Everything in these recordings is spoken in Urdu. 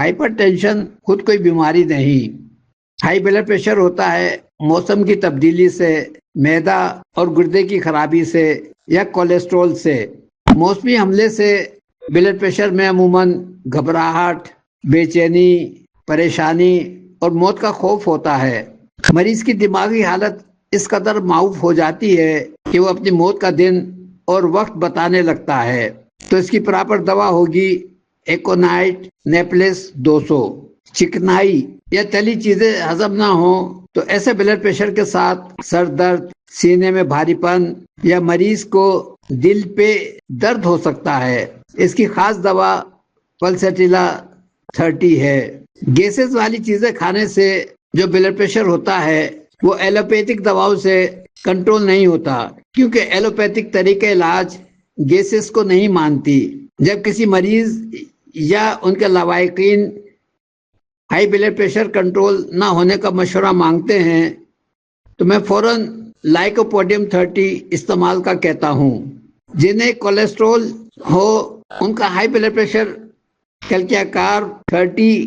ہائپر ٹینشن خود کوئی بیماری نہیں. ہائی بلڈ پریشر ہوتا ہے موسم کی تبدیلی سے، معدہ اور گردے کی خرابی سے یا کولیسٹرول سے. موسمی حملے سے بلڈ پریشر میں عموماً گھبراہٹ، بے چینی، پریشانی اور موت کا خوف ہوتا ہے. مریض کی دماغی حالت اس قدر معاوف ہو جاتی ہے کہ وہ اپنی موت کا دن اور وقت بتانے لگتا ہے. تو اس کی پراپر دوا ہوگی ایکونائٹ نیپلس 200. چکنائی یا تلی چیزیں ہضم نہ ہوں تو ایسے بلڈ پریشر کے ساتھ سر درد، سینے میں بھاری پن یا مریض کو دل پہ درد ہو سکتا ہے. اس کی خاص دوا پلسٹیلا 30 ہے. گیسز والی چیزیں کھانے سے جو بلڈ پریشر ہوتا ہے وہ ایلوپیتھک دواؤں سے کنٹرول نہیں ہوتا، کیونکہ ایلوپیتھک طریقہ علاج گیسز کو نہیں مانتی. جب کسی مریض یا ان کے لواحقین ہائی بلڈ پریشر کنٹرول نہ ہونے کا مشورہ مانگتے ہیں تو میں فوراً لائکوپوڈیم 30 استعمال کا کہتا ہوں. جنہیں کولیسٹرول ہو ان کا ہائی بلڈ پریشر کیلکیا کار 30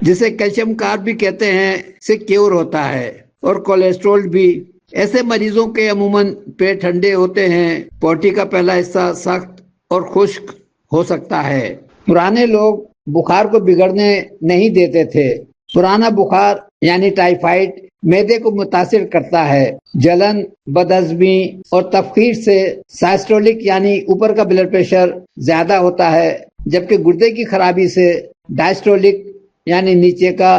جسے کیلشیم کار بھی کہتے ہیں سے کیور ہوتا ہے، اور کولیسٹرول بھی. ایسے مریضوں کے عموماً پیٹ ٹھنڈے ہوتے ہیں، پوٹی کا پہلا حصہ سخت اور خشک ہو سکتا ہے. پرانے لوگ بخار کو بگڑنے نہیں دیتے تھے. پرانا بخار یعنی ٹائیفائڈ معدے کو متاثر کرتا ہے. جلن، بدہضمی اور تفخیر سے سائسٹولک یعنی اوپر کا بلڈ پریشر زیادہ ہوتا ہے، جبکہ گردے کی خرابی سے ڈائسٹولک یعنی نیچے کا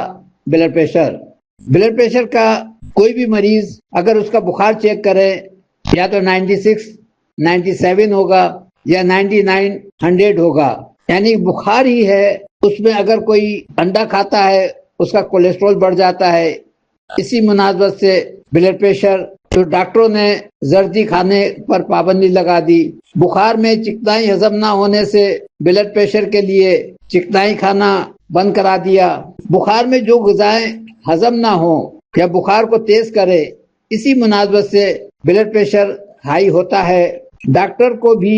بلڈ پریشر. بلڈ پریشر کا کوئی بھی مریض اگر اس کا بخار چیک کرے یا تو 96 97 ہوگا یا 99 100 ہوگا، یعنی بخار ہی ہے. اس میں اگر کوئی انڈا کھاتا ہے اس کا کولیسٹرول بڑھ جاتا ہے. اسی مناسبت سے بلڈ پریشر تو ڈاکٹروں نے زردی کھانے پر پابندی لگا دی. بخار میں چکنائی ہضم نہ ہونے سے بلڈ پریشر کے لیے چکنائی کھانا بند کرا دیا. بخار میں جو غذائیں ہضم نہ ہوں یا بخار کو تیز کرے، اسی مناسبت سے بلڈ پریشر ہائی ہوتا ہے. ڈاکٹر کو بھی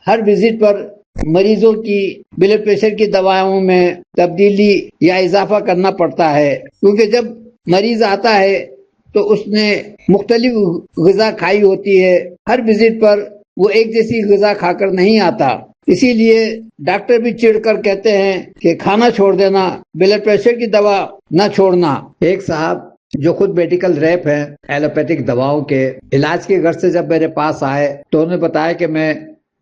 ہر وزٹ پر مریضوں کی بلڈ پریشر کی دوائیوں میں تبدیلی یا اضافہ کرنا پڑتا ہے، کیونکہ جب مریض آتا ہے تو اس نے مختلف غذا کھائی ہوتی ہے. ہر وزٹ پر وہ ایک جیسی غذا کھا کر نہیں آتا. اسی لیے ڈاکٹر بھی چڑھ کر کہتے ہیں کہ کھانا چھوڑ دینا، بلڈ پریشر کی دوا نہ چھوڑنا. ایک صاحب جو خود میڈیکل ریپ ہیں ایلوپیتھک دواؤں کے علاج کی غرض سے جب میرے پاس آئے تو انہوں نے بتایا کہ میں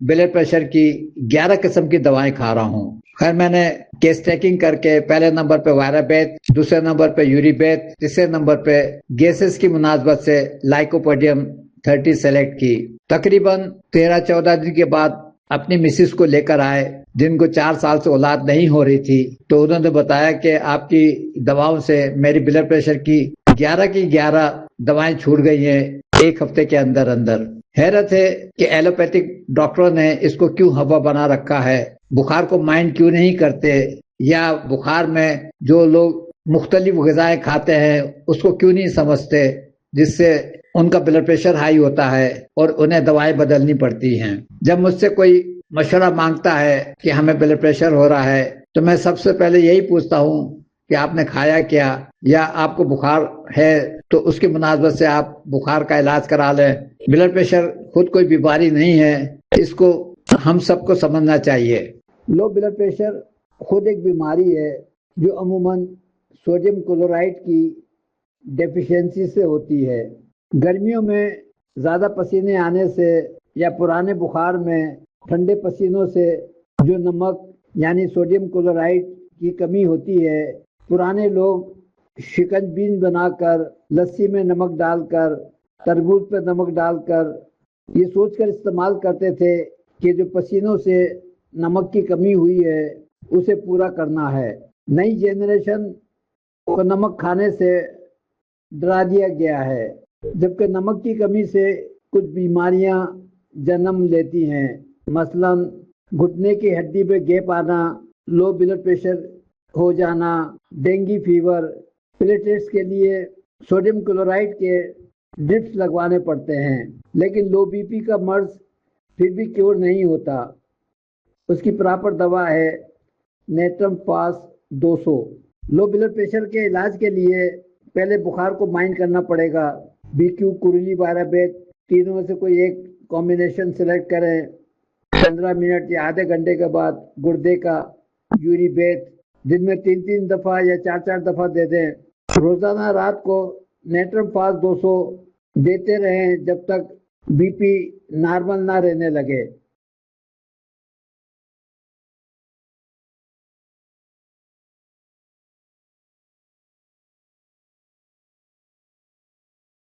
بلڈ پریشر کی 11 قسم کی دوائیں کھا رہا ہوں. خیر میں نے کیس ٹیکنگ کر کے پہلے نمبر پہ وائرابیت، دوسرے نمبر پہ یوریبیت، تیسرے نمبر پہ گیسز کی مناسبت سے لائکوپوڈیم 30 سلیکٹ کی. تقریباً 13-14 دن کے بعد اپنی مسز کو لے کر آئے جن کو 4 سال سے اولاد نہیں ہو رہی تھی. تو انہوں نے بتایا کہ آپ کی دواؤں سے میری بلڈ پریشر کی 11 کی 11 دوائیں چھوٹ گئی ہیں ایک ہفتے کے اندر اندر. حیرت ہے کہ ایلوپیتھک ڈاکٹروں نے اس کو کیوں ہوا بنا رکھا ہے، بخار کو مائنڈ کیوں نہیں کرتے، یا بخار میں جو لوگ مختلف غذائیں کھاتے ہیں اس کو کیوں نہیں سمجھتے، جس سے ان کا بلڈ پریشر ہائی ہوتا ہے اور انہیں دوائیں بدلنی پڑتی ہیں. جب مجھ سے کوئی مشورہ مانگتا ہے کہ ہمیں بلڈ پریشر ہو رہا ہے تو میں سب سے پہلے یہی پوچھتا ہوں کہ آپ نے کھایا کیا، یا آپ کو بخار ہے تو اس کی مناسبت سے آپ بخار کا علاج کرا لیں. بلڈ پریشر خود کوئی بیماری نہیں ہے، اس کو ہم سب کو سمجھنا چاہیے. لو بلڈ پریشر خود ایک بیماری ہے جو عموماً سوڈیم کلورائڈ کی ڈیفیشنسی سے ہوتی ہے. گرمیوں میں زیادہ پسینے آنے سے یا پرانے بخار میں ٹھنڈے پسینوں سے جو نمک یعنی سوڈیم کلورائڈ کی کمی ہوتی ہے، پرانے لوگ شکنجی بنا کر، لسی میں نمک ڈال کر، تربوز پہ نمک ڈال کر یہ سوچ کر استعمال کرتے تھے کہ جو پسینوں سے نمک کی کمی ہوئی ہے اسے پورا کرنا ہے. نئی جنریشن کو نمک کھانے سے ڈرا دیا گیا ہے، جبکہ نمک کی کمی سے کچھ بیماریاں جنم لیتی ہیں، مثلا گھٹنے کی ہڈی پہ گیپ آنا، لو بلڈ پریشر ہو جانا، ڈینگی فیور. پلیٹلیٹس کے لیے سوڈیم کلورائڈ کے ڈرپس لگوانے پڑتے ہیں، لیکن لو بی پی کا مرض پھر بھی کیور نہیں ہوتا. اس کی پراپر دوا ہے نیٹرم پاس 200. لو بلڈ پریشر کے علاج کے لیے پہلے بخار کو مائنڈ کرنا پڑے گا. بی کیو، کریلی، بارابیت، تینوں میں سے کوئی ایک کمبینیشن سلیکٹ کریں. 15 منٹ یا آدھے گھنٹے کے بعد گردے کا یوری بیت دن میں 3 دفعہ یا 4 دفعہ دے دیں. روزانہ رات کو نیٹرم فاس 200 دیتے رہیں جب تک بی پی نارمل نہ رہنے لگے.